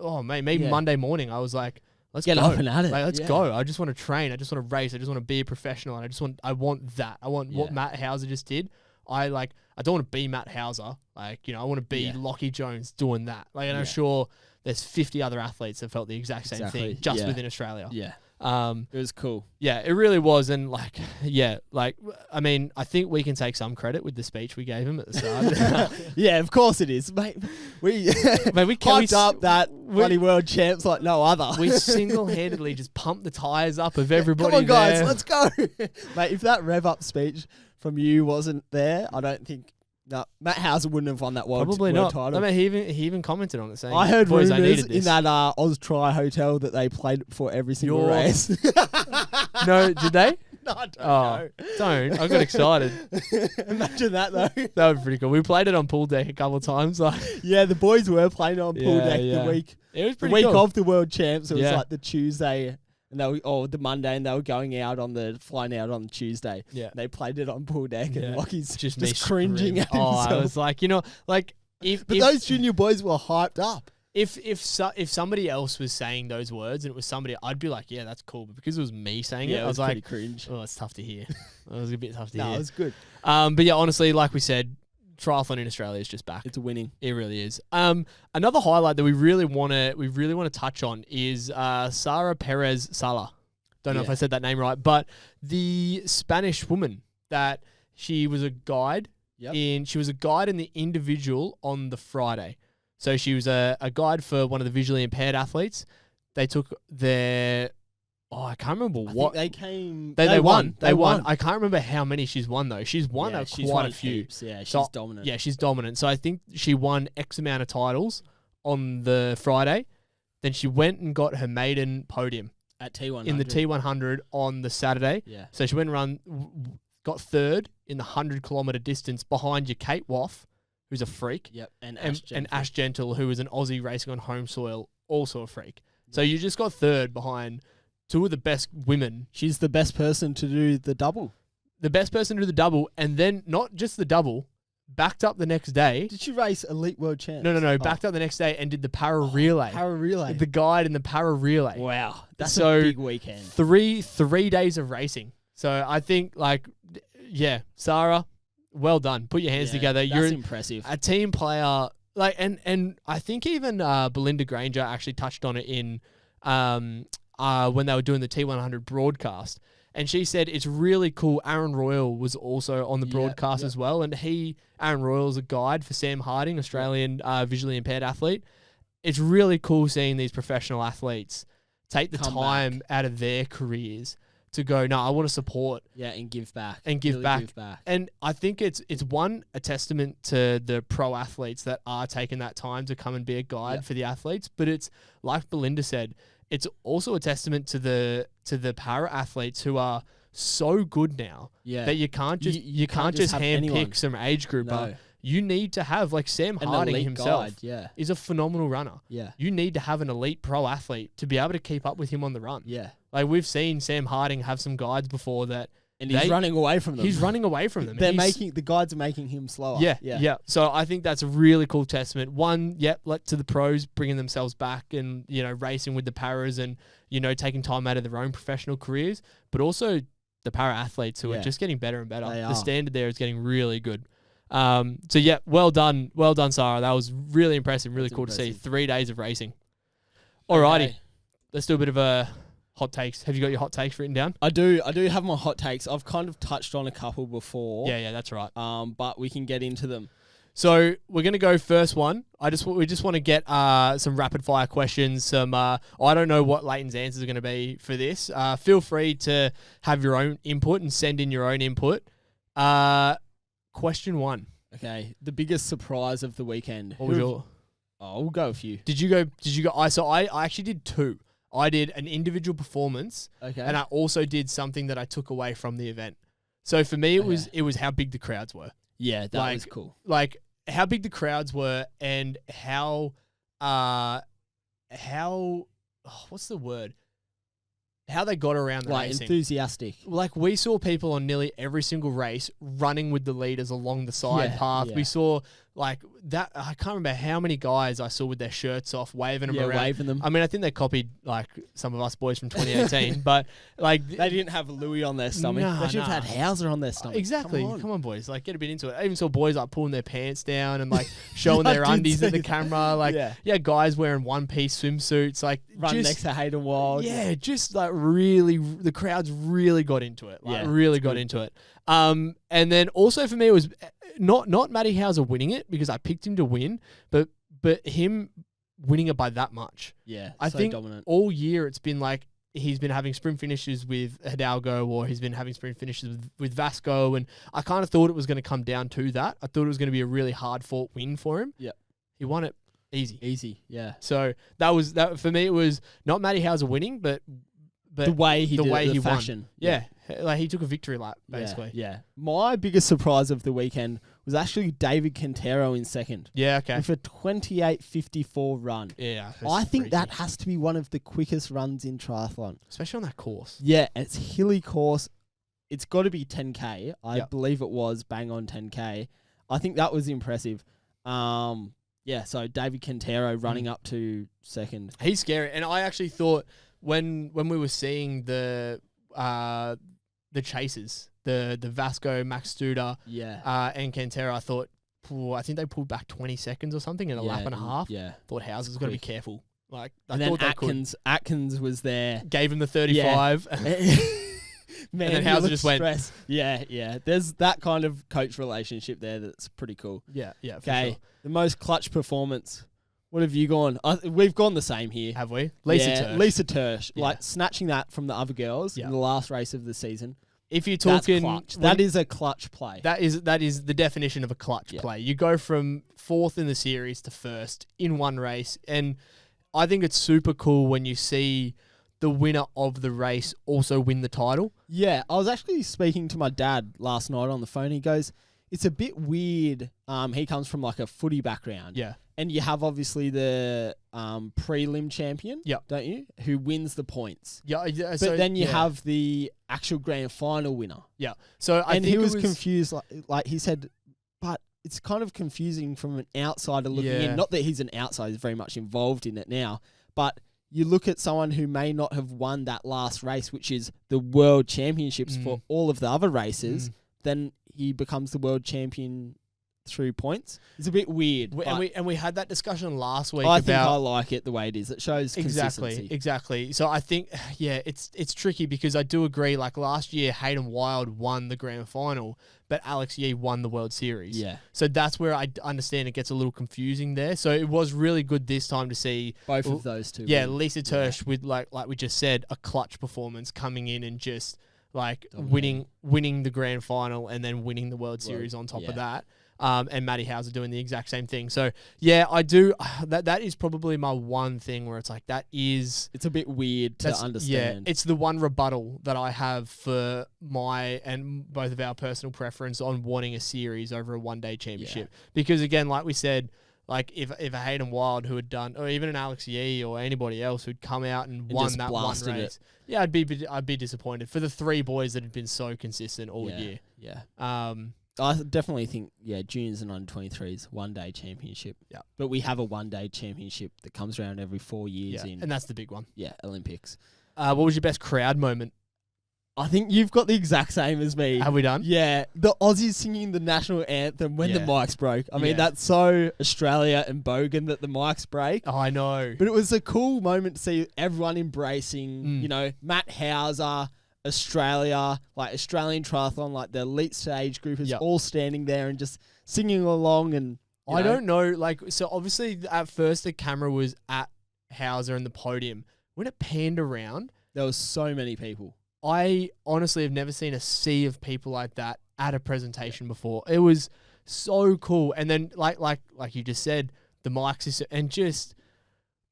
oh, mate, maybe Monday morning, I was like, let's get go. up and at it. Like, let's go. I just want to train. I just want to race. I just want to be a professional. And I want that. I want what Matt Hauser just did. I don't want to be Matt Hauser. Like, I want to be Lachie Jones doing that. Like, and I'm sure there's 50 other athletes that felt the exact same thing just within Australia. Yeah. It was cool. Yeah, it really was. And I mean, I think we can take some credit with the speech we gave him at the start. Yeah, of course it is, mate. We hyped up that bloody world champs like no other. We single-handedly just pumped the tires up of everybody. Come on, guys, there. let's go. Mate, if that rev up speech from you wasn't there, I don't think Matt Hauser wouldn't have won that world title. I mean, he even commented on it saying, I heard rumours in that Oz Tri hotel that they played it before every single race. No, did they? No, I don't know. Don't. I got excited. Imagine that, though. That would be pretty cool. We played it on pool deck a couple of times. Yeah, the boys were playing on pool deck the week. It was pretty the week cool. of the world champs. It was like the Tuesday. And the Monday, and they were flying out on Tuesday. Yeah, they played it on pool deck, and Lockie's just cringing at himself. I was like, if those junior boys were hyped up. If somebody else was saying those words and it was somebody, I'd be like, yeah, that's cool. But because it was me saying it, I was like, cringe. Oh, it's tough to hear. It was a bit tough to hear. No, it was good. But yeah, honestly, like we said, triathlon in Australia is just back. It's winning. It really is. Another highlight that we really want to touch on is Sara Perez Sala. Don't know if I said that name right, but the Spanish woman that she was a guide she was a guide in the individual on the Friday. So she was a guide for one of the visually impaired athletes. They took their I can't remember what they came. They won. They won. I can't remember how many she's won though. She's won quite a few. Heaps. Yeah, she's dominant. Yeah, she's dominant. So I think she won X amount of titles on the Friday. Then she went and got her maiden podium at T100 in the T100 on the Saturday. Yeah. So she went and got third in the 100-kilometer distance behind your Kate Woff, who's a freak. Yep. And Ash Gentle, who is an Aussie racing on home soil, also a freak. So you just got third behind two of the best women. She's the best person to do the double. The best person to do the double, and then not just the double, backed up the next day. Did she race Elite World Champs? No. Backed up the next day and did the para relay. Para relay. The guide in the para relay. Wow. That's a big weekend. 3 days of racing. So I think, Sarah, well done. Put your hands together. You're impressive. A team player. And I think even Belinda Granger actually touched on it in when they were doing the T100 broadcast. And she said it's really cool. Aaron Royal was also on the broadcast as well. And Aaron Royal is a guide for Sam Harding, Australian visually impaired athlete. It's really cool seeing these professional athletes take the time out of their careers to go, no, I want to support. Yeah, and give back. And give back. And I think it's a testament to the pro athletes that are taking that time to come and be a guide for the athletes. But it's, like Belinda said, it's also a testament to the para athletes who are so good now that you can't just handpick some age group. No. You need to have, like Sam Harding himself is a phenomenal runner. Yeah. You need to have an elite pro athlete to be able to keep up with him on the run. Yeah. Like we've seen Sam Harding have some guides before that. And he's running away from them. He's running away from them. The guides are making him slower. Yeah. So I think that's a really cool testament. One, to the pros bringing themselves back and, racing with the paras and, taking time out of their own professional careers, but also the para athletes who are just getting better and better. The standard there is getting really good. Well done. Well done, Sarah. That was really impressive. Really cool to see. 3 days of racing. Alrighty. Let's do a bit of a hot takes. Have you got your hot takes written down? I do have my hot takes. I've kind of touched on a couple before. Yeah, that's right. But we can get into them. So we're gonna go first one. We just want to get some rapid fire questions. Some I don't know what Lleyton's answers are going to be for this. Feel free to have your own input and send in your own input. Question 1. Okay, the biggest surprise of the weekend. What was your? We'll go with you. Did you go? I actually did 2. I did an individual performance, and I also did something that I took away from the event. So for me, it was how big the crowds were. Yeah, that was cool. Like how big the crowds were, and how what's the word? how they got around the racing. Enthusiastic. Like, we saw people on nearly every single race running with the leaders along the side path. Yeah. We saw, like, that. I can't remember how many guys I saw with their shirts off, waving them around. Waving them. I mean, I think they copied, like, some of us boys from 2018, but, like... They didn't have Louis on their stomach. They should have had Hauser on their stomach. Exactly. Come on, boys. Like, get a bit into it. I even saw boys, like, pulling their pants down and, like, showing their undies at the camera. Like, guys wearing one-piece swimsuits. Like, Run next to Hayden Wild. Yeah, just, like, really... The crowds really got into it. Like, really got into it. And then also for me, it was not Matty Hauser winning it, because I picked him to win, but him winning it by that much. Yeah, I think dominant. All year it's been like he's been having sprint finishes with Hidalgo, or he's been having sprint finishes with Vasco, and I kind of thought it was going to come down to that. I thought it was going to be a really hard-fought win for him. Yeah. He won it easy. Easy, yeah. So that for me, it was not Matty Hauser winning, but the way he did it, the fashion. Won. Yeah. Like, he took a victory lap, basically. Yeah. My biggest surprise of the weekend was actually David Quintero in second. Yeah, okay. With a 28.54 run. Yeah. I think that has to be one of the quickest runs in triathlon. Especially on that course. Yeah, it's a hilly course. It's got to be 10K. I believe it was bang on 10K. I think that was impressive. So David Quintero running up to second. He's scary. And I actually thought when we were seeing the chasers, the Vasco, Max Studer, and Quintero, I thought, I think they pulled back 20 seconds or something in a lap and a half. Yeah. Thought Hauser's got to be careful. Like, and then Atkins was there. Gave him the 35. Man, and then Hauser just went. Yeah. There's that kind of coach relationship there that's pretty cool. Yeah. Okay. Sure. The most clutch performance. What have you gone? We've gone the same here. Have we? Lisa Tersh. Like, snatching that from the other girls in the last race of the season. If you're talking... That is a clutch play. That is the definition of a clutch play. You go from fourth in the series to first in one race. And I think it's super cool when you see the winner of the race also win the title. Yeah. I was actually speaking to my dad last night on the phone. He goes, it's a bit weird. He comes from, like, a footy background. Yeah. And you have, obviously, the prelim champion, don't you? Who wins the points. Yeah. But then you have the actual grand final winner. Yeah. So I think he was confused. Like he said, but it's kind of confusing from an outsider looking in. Not that he's an outsider, he's very much involved in it now. But you look at someone who may not have won that last race, which is the World Championships for all of the other races, then he becomes the world champion through points. It's a bit weird. And we had that discussion last week. I think I like it the way it is. It shows consistency. Exactly. So I think, it's tricky, because I do agree, like, last year, Hayden Wild won the grand final, but Alex Yee won the World Series. Yeah. So that's where I understand it gets a little confusing there. So it was really good this time to see both of those two. Yeah, Lisa Tersh with, like we just said, a clutch performance coming in and just, like, winning the grand final and then winning the World Series on top of that. And Matty Hauser doing the exact same thing. So, I do. That is probably my one thing where it's like, it's a bit weird to understand. Yeah, it's the one rebuttal that I have for my and both of our personal preference on wanting a series over a one-day championship. Because, again, like we said, like, if a Hayden Wild who had done, or even an Alex Yee or anybody else who'd come out and won that one race, I'd be disappointed for the three boys that had been so consistent all year. Yeah. I definitely think, juniors and under-23s, one-day championship. Yeah. But we have a one-day championship that comes around every 4 years. And that's the big one. Yeah, Olympics. What was your best crowd moment? I think you've got the exact same as me. Have we done? Yeah. The Aussies singing the national anthem when the mics broke. I mean, that's so Australia and Bogan that the mics break. Oh, I know. But it was a cool moment to see everyone embracing, Matt Hauser, Australia, like Australian triathlon, like the elite stage group is all standing there and just singing along. And I don't know, like, so obviously at first the camera was at Hauser and the podium. When it panned around, there was so many people. I honestly have never seen a sea of people like that at a presentation before. It was so cool. And then like you just said, the mic system, and just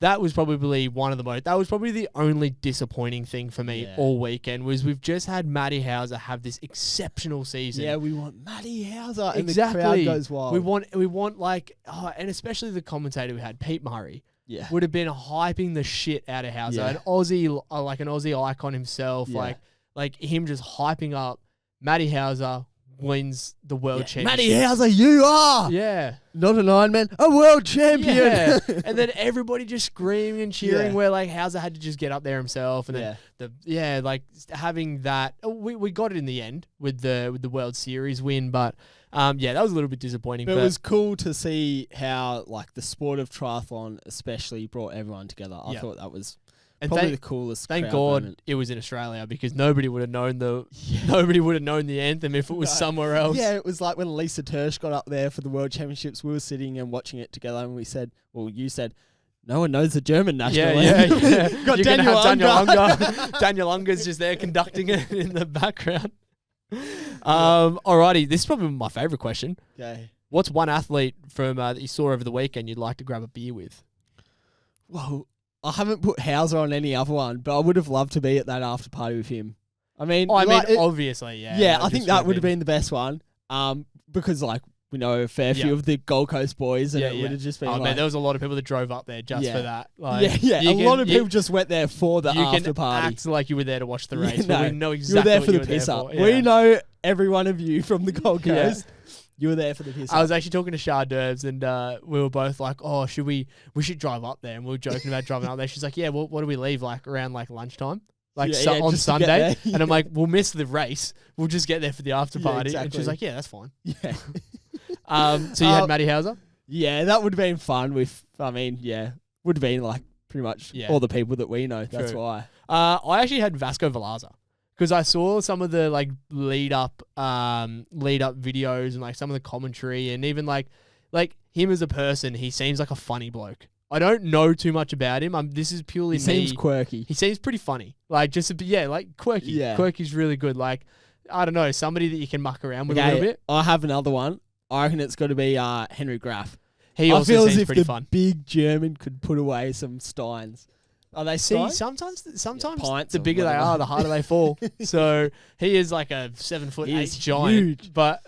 that was probably the only disappointing thing for me all weekend was we've just had Matty Hauser have this exceptional season. Yeah, we want Matty Hauser, and the crowd goes wild. We want like, and especially the commentator we had, Pete Murray. would have been hyping the shit out of Hauser. Yeah. An Aussie, like an Aussie icon himself, like him just hyping up Matty Hauser wins the world championship. Matty Hauser, you are not an Ironman, a world champion. Yeah. And then everybody just screaming and cheering where like Hauser had to just get up there himself. And then like having that, we got it in the end with the World Series win, but that was a little bit disappointing. But it was cool to see how like the sport of triathlon especially brought everyone together. I thought that was probably the coolest. Thank God moment. It was in Australia, because nobody would have known the anthem if it was somewhere else. Yeah, it was like when Lisa Tersh got up there for the World Championships. We were sitting and watching it together, and you said, no one knows the German national anthem. Yeah. Got You're Daniel going to have Daniel Unger. Unger. Daniel Unger's just there conducting it in the background. Alrighty, this is probably my favourite question. Okay. What's one athlete from that you saw over the weekend you'd like to grab a beer with? Well, I haven't put Hauser on any other one, but I would have loved to be at that after party with him. Obviously, yeah. Yeah, I think that would have been the best one. Because like we know a fair few of the Gold Coast boys, and it would have just been. Oh man, there was a lot of people that drove up there just for that. Like, a lot of people just went there for the after party. Act like you were there to watch the race. No, but we know exactly you were there for what the piss up. Yeah. We know every one of you from the Gold Coast. You were there for the piss up. I was actually talking to Shah Derbs, and we were both like, "Oh, we should drive up there?" And we were joking about driving up there. She's like, "Yeah, well, what do we leave like around like lunchtime?" Like on Sunday, and I'm like, we'll miss the race. We'll just get there for the after party. Exactly. And she's like, yeah, that's fine. Yeah. So you had Matty Hauser? Yeah, that would have been fun would have been like pretty much all the people that we know. That's why. I actually had Vasco Velarza, because I saw some of the like lead up videos and like some of the commentary, and even like him as a person, he seems like a funny bloke. I don't know too much about him. This is purely me. He seems quirky. He seems pretty funny. Like like quirky. Yeah. Quirky's really good. Like, I don't know, somebody that you can muck around with a little bit. I have another one. I reckon it's got to be Henry Graf. He also feel seems as if pretty the fun. Big German could put away some Steins. Are they Steins? Sometimes pints the bigger they are, the harder they fall. So he is like a 7'8" giant. Huge. But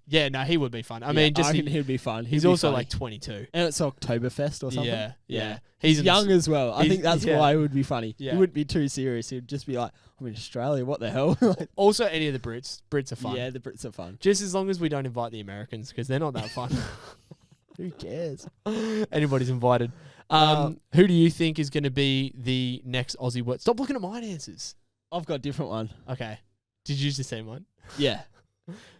he would be fun. I reckon he'd be fun. He's also like 22. And it's Oktoberfest or something. Yeah. He's young as well. I think that's why it would be funny. Yeah. He wouldn't be too serious. He'd just be like, I'm in Australia, what the hell? Also, any of the Brits. Brits are fun. Yeah, the Brits are fun. Just as long as we don't invite the Americans, because they're not that fun. Who cares? Anybody's invited. Who do you think is going to be the next Aussie world? Stop looking at mine answers. I've got a different one. Okay. Did you just say mine? Yeah.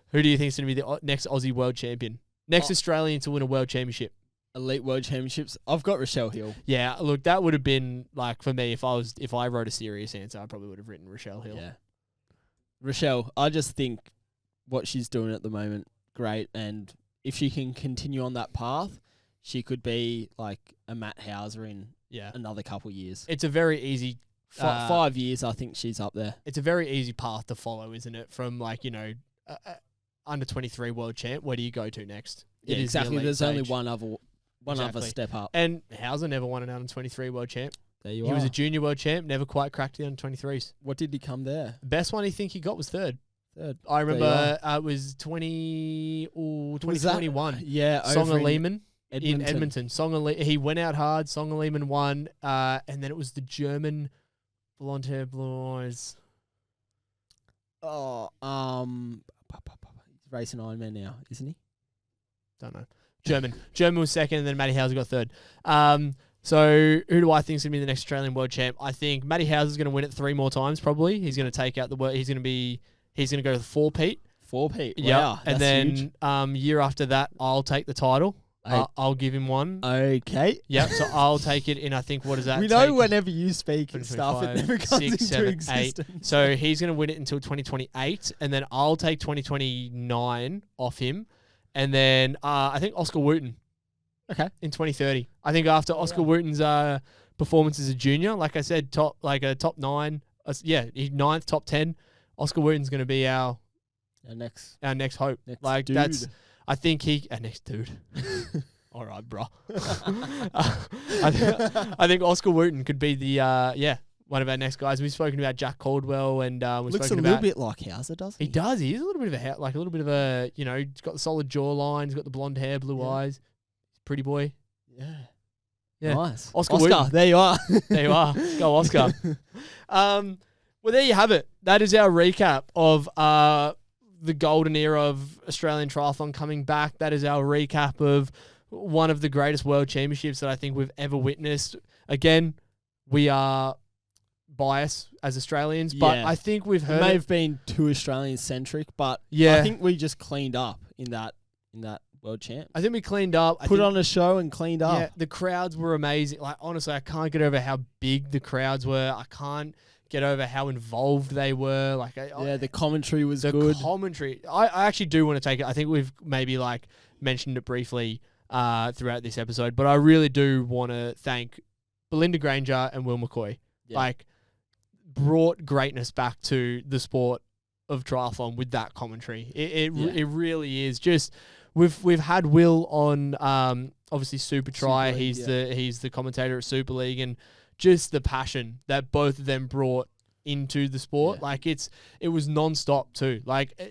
Who do you think is going to be the next Aussie world champion? Next Australian to win a world championship? Elite World Championships. I've got Rochelle Hill. Yeah, look, that would have been like for me if I wrote a serious answer, I probably would have written Rochelle Hill. Yeah. Rochelle, I just think what she's doing at the moment, great, and if she can continue on that path, she could be like a Matt Hauser in another couple years. It's a very easy 5 years, I think she's up there. It's a very easy path to follow, isn't it? From like, under 23 world champ, where do you go to next? Yeah, exactly. There's only one other step up. And Hauser never won an under 23 world champ. There you He are. was a junior world champ, never quite cracked the under 23s. What did he come there? The best one he got was third. I remember it was 2021. Yeah, Songa Lehman in Edmonton. He went out hard. Songa Lehman won, and then it was the German blonde hair, blue eyes. Oh, he's racing Ironman now, isn't he? Don't know. German was second, and then Matty Hauser got third. So who do I think is going to be the next Australian world champ? I think Matty Hauser is going to win it 3 more times. Probably he's going to take out the world. He's going to go to 4-peat. 4-peat. Yeah, wow, and then year after that, I'll take the title. I'll give him one. Okay. Yeah, so I'll take it in. I think what is that? We know whenever you speak and stuff, it never comes into existence. 8. So he's going to win it until 2028, and then I'll take 2029 off him, and then I think Oscar Wooten. Okay. In 2030, I think after Oscar Wooten's performance as a junior, like I said, top 9. He's 9th, top 10. Oscar Wooten's going to be our next hope. Next dude. I think our next dude. All right, bro. I think Oscar Wooten could be the one of our next guys. We've spoken about Jack Caldwell, and looks a little bit like Hauser, doesn't he? He does. He is a little bit of he's got the solid jawline. He's got the blonde hair, blue eyes. Pretty boy. Yeah. Yeah. Nice. Oscar Wooten. There you are. There you are. Go Oscar. Well, there you have it. That is our recap of the golden era of Australian triathlon coming back. That is our recap of one of the greatest world championships that I think we've ever witnessed. Again, we are biased as Australians, but I think we've heard it may have been too Australian centric, but I think we just cleaned up in that world champ. I think we cleaned up. Put on a show and cleaned up. Yeah, the crowds were amazing. Like, honestly, I can't get over how big the crowds were. I can't get over how involved they were. Like, the commentary was good. The commentary. I actually do want to take it. I think we've maybe mentioned it briefly throughout this episode, but I really do want to thank Belinda Granger and Will McCoy. Yeah. Brought greatness back to the sport of triathlon with that commentary. It really is. Just we've had Will on obviously Super Tri. He's the commentator at Super League, and just the passion that both of them brought into the sport. It was non-stop too.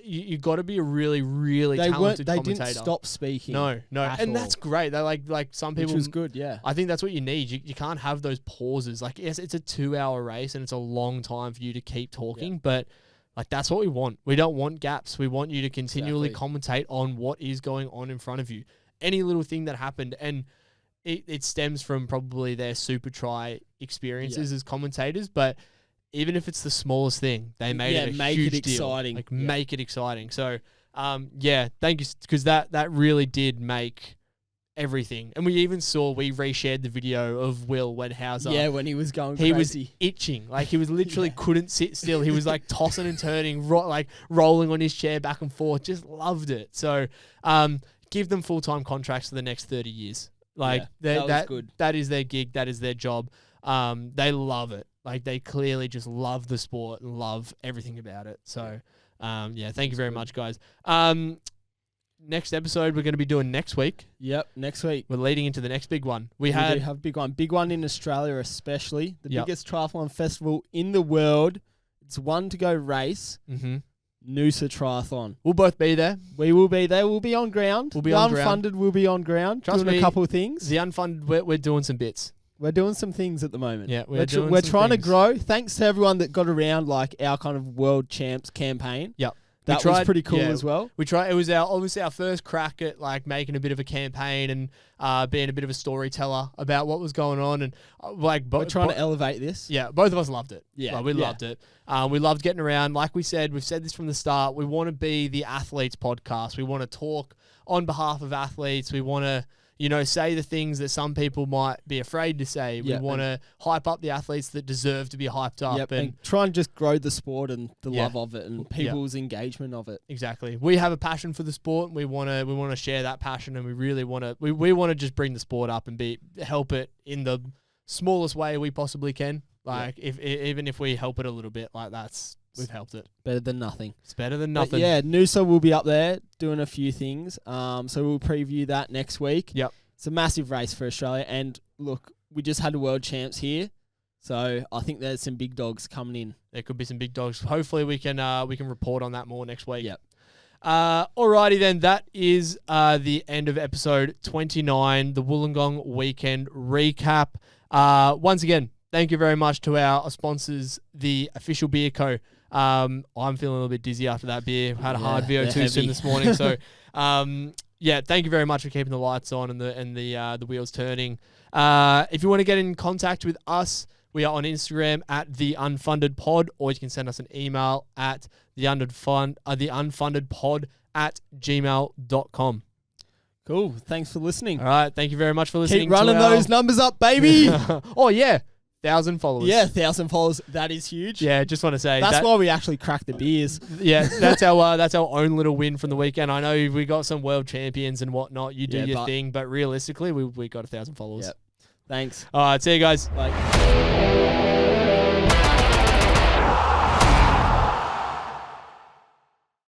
You got to be a really, really talented commentator. They didn't stop speaking. No. And that's great. They like some people. Which was good, yeah. I think that's what you need. You can't have those pauses. Yes, it's a 2-hour race and it's a long time for you to keep talking, but that's what we want. We don't want gaps. We want you to continually commentate on what is going on in front of you. Any little thing that happened, and it stems from probably their Super Tri experiences as commentators, but even if it's the smallest thing, they made it a huge exciting. Deal. Make it exciting. So, thank you, because that really did make everything. And we reshared the video of Will when Hauser. Yeah, when he was going crazy. He was itching. He was literally couldn't sit still. He was tossing and turning, rolling on his chair back and forth. Just loved it. So, give them full-time contracts for the next 30 years. That was good. That is their gig. That is their job. They love it. They clearly just love the sport and love everything about it. So, thank you very much, guys. Next episode we're going to be doing next week. Yep, next week. We're leading into the next big one. We do have a big one. Big one in Australia especially. The biggest triathlon festival in the world. It's one to go race. Mm-hmm. Noosa Triathlon. We'll both be there. We will be there. We'll be on ground. We'll be on ground. Unfunded will be on ground. Trust doing me, a couple of things. The unfunded, we're doing some bits. We're doing some things at the moment. Yeah, we're trying to grow. Thanks to everyone that got around our kind of World Champs campaign. Yep. That was pretty cool as well. We tried. It was obviously our first crack at making a bit of a campaign and being a bit of a storyteller about what was going on, and we're trying to elevate this. Yeah, both of us loved it. Yeah, we loved it. We loved getting around. Like we said, we've said this from the start. We want to be the athletes podcast. We want to talk on behalf of athletes. We want to say the things that some people might be afraid to say. We want to hype up the athletes that deserve to be hyped up. And try and just grow the sport and the love of it and people's engagement of it. Exactly. We have a passion for the sport, and we want to share that passion, and we really want to we want to just bring the sport up and help it in the smallest way we possibly can. Even if we help it a little bit, we've helped it. Better than nothing. It's better than nothing. But Noosa will be up there doing a few things. So we'll preview that next week. Yep. It's a massive race for Australia. And look, we just had a world champs here. So I think there's some big dogs coming in. There could be some big dogs. Hopefully we can report on that more next week. Yep. Alrighty then. That is the end of episode 29, the Wollongong weekend recap. Once again, thank you very much to our sponsors, the Official Beer Co. I'm feeling a little bit dizzy after that beer. Had a hard VO2 swim this morning, so thank you very much for keeping the lights on and the wheels turning. If you want to get in contact with us, we are on Instagram at the Unfunded Pod, or you can send us an email at the Unfunded Pod at gmail.com. Cool. Thanks for listening. All right. Thank you very much for listening. Keep running those numbers up, baby. Oh yeah. 1,000 followers. Yeah, 1,000 followers. That is huge. Yeah, just want to say that's why we actually cracked the beers. Yeah, that's our own little win from the weekend. I know we got some world champions and whatnot. You do your thing, but realistically, we got 1,000 followers. Yep. Thanks. All right, see you guys. Bye.